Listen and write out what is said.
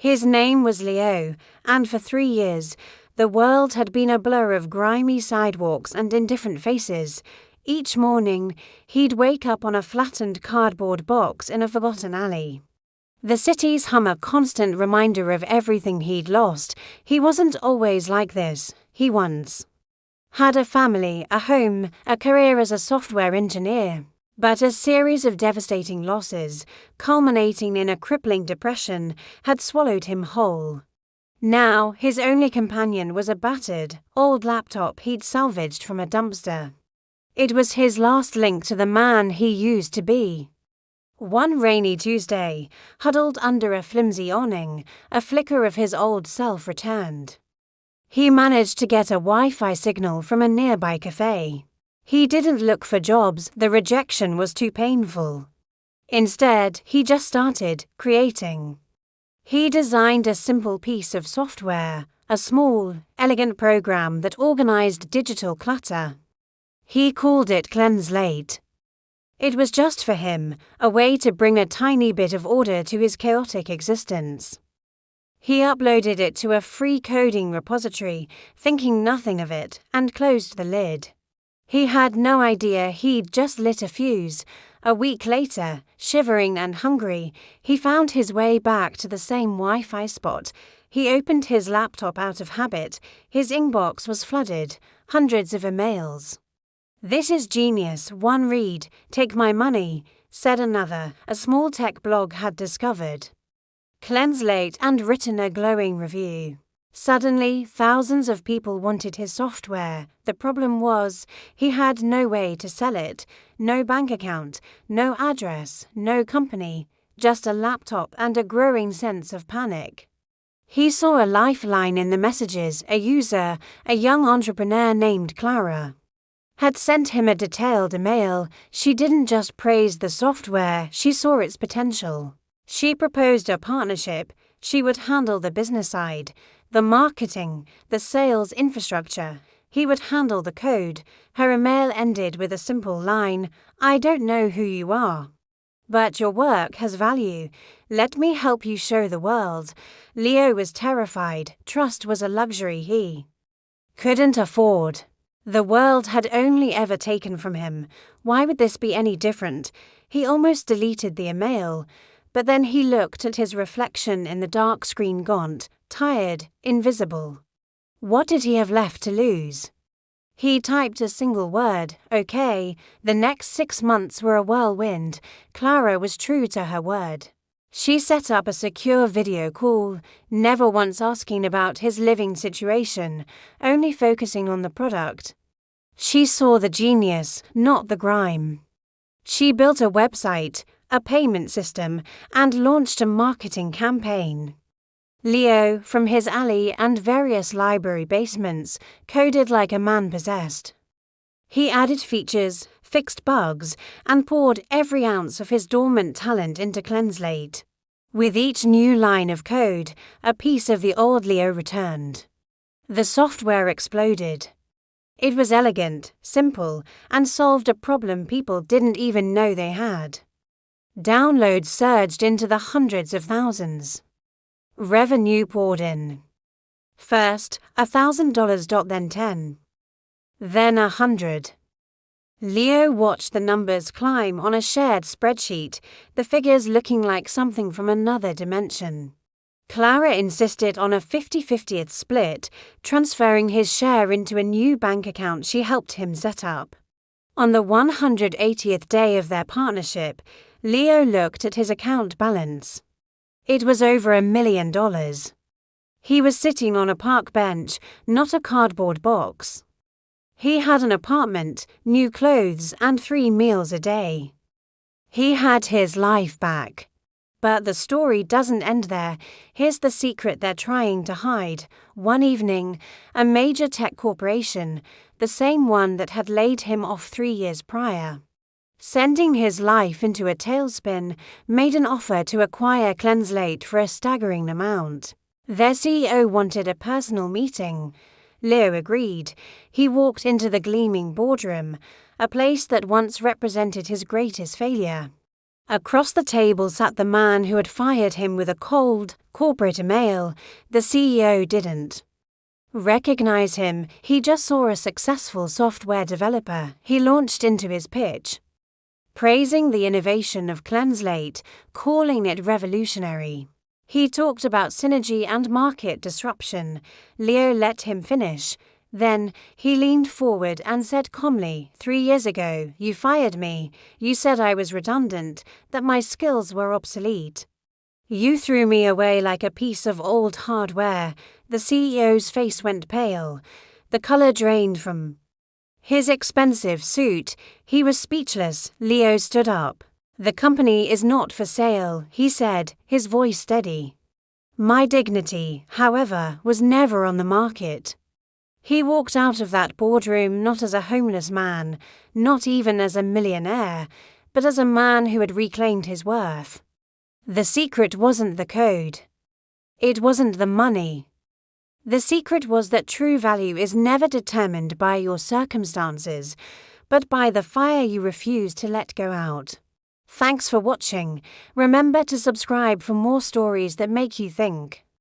His name was Leo, and for 3 years, the world had been a blur of grimy sidewalks and indifferent faces. Each morning, he'd wake up on a flattened cardboard box in a forgotten alley. The city's hum a constant reminder of everything he'd lost. He wasn't always like this. He once had a family, a home, a career as a software engineer. But a series of devastating losses, culminating in a crippling depression, had swallowed him whole. Now, his only companion was a battered, old laptop he'd salvaged from a dumpster. It was his last link to the man he used to be. One rainy Tuesday, huddled under a flimsy awning, a flicker of his old self returned. He managed to get a Wi-Fi signal from a nearby cafe. He didn't look for jobs, the rejection was too painful. Instead, he just started creating. He designed a simple piece of software, a small, elegant program that organized digital clutter. He called it Cleanslate. It was just for him, a way to bring a tiny bit of order to his chaotic existence. He uploaded it to a free coding repository, thinking nothing of it, and closed the lid. He had no idea he'd just lit a fuse. A week later, shivering and hungry, he found his way back to the same Wi-Fi spot. He opened his laptop out of habit. His inbox was flooded, hundreds of emails. "This is genius, one read, take my money," said another, a small tech blog had discovered Cleanslate and written a glowing review. Suddenly, thousands of people wanted his software. The problem was, he had no way to sell it, no bank account, no address, no company, just a laptop and a growing sense of panic. He saw a lifeline in the messages. A user, a young entrepreneur named Clara, had sent him a detailed email. She didn't just praise the software, she saw its potential. She proposed a partnership. She would handle the business side, the marketing, the sales infrastructure. He would handle the code. Her email ended with a simple line, "I don't know who you are, but your work has value. Let me help you show the world." Leo was terrified. Trust was a luxury he couldn't afford. The world had only ever taken from him. Why would this be any different? He almost deleted the email, but then he looked at his reflection in the dark screen, gaunt, tired, invisible. What did he have left to lose? He typed a single word, "Okay." The next 6 months were a whirlwind. Clara was true to her word. She set up a secure video call, never once asking about his living situation, only focusing on the product. She saw the genius, not the grime. She built a website, a payment system, and launched a marketing campaign. Leo, from his alley and various library basements, coded like a man possessed. He added features, fixed bugs, and poured every ounce of his dormant talent into Cleanslate. With each new line of code, a piece of the old Leo returned. The software exploded. It was elegant, simple, and solved a problem people didn't even know they had. Downloads surged into the hundreds of thousands. Revenue poured in. First, $1,000, then 10. Then 100. Leo watched the numbers climb on a shared spreadsheet, the figures looking like something from another dimension. Clara insisted on a 50-50th split, transferring his share into a new bank account she helped him set up. On the 180th day of their partnership, Leo looked at his account balance. It was over $1 million. He was sitting on a park bench, not a cardboard box. He had an apartment, new clothes, and 3 meals a day. He had his life back. But the story doesn't end there. Here's the secret they're trying to hide. One evening, a major tech corporation, the same one that had laid him off 3 years prior, sending his life into a tailspin, made an offer to acquire Cleanslate for a staggering amount. Their CEO wanted a personal meeting. Leo agreed. He walked into the gleaming boardroom, a place that once represented his greatest failure. Across the table sat the man who had fired him with a cold, corporate email. The CEO didn't recognize him. He just saw a successful software developer. He launched into his pitch, praising the innovation of Cleanslate, calling it revolutionary. He talked about synergy and market disruption. Leo let him finish. Then he leaned forward and said calmly, 3 years ago, you fired me. You said I was redundant, that my skills were obsolete. You threw me away like a piece of old hardware. The CEO's face went pale. The color drained from his expensive suit. He was speechless. Leo stood up. The company is not for sale, he said, his voice steady. My dignity, however, was never on the market. He walked out of that boardroom not as a homeless man, not even as a millionaire, but as a man who had reclaimed his worth. The secret wasn't the code. It wasn't the money. The secret was that true value is never determined by your circumstances, but by the fire you refuse to let go out. Thanks for watching. Remember to subscribe for more stories that make you think.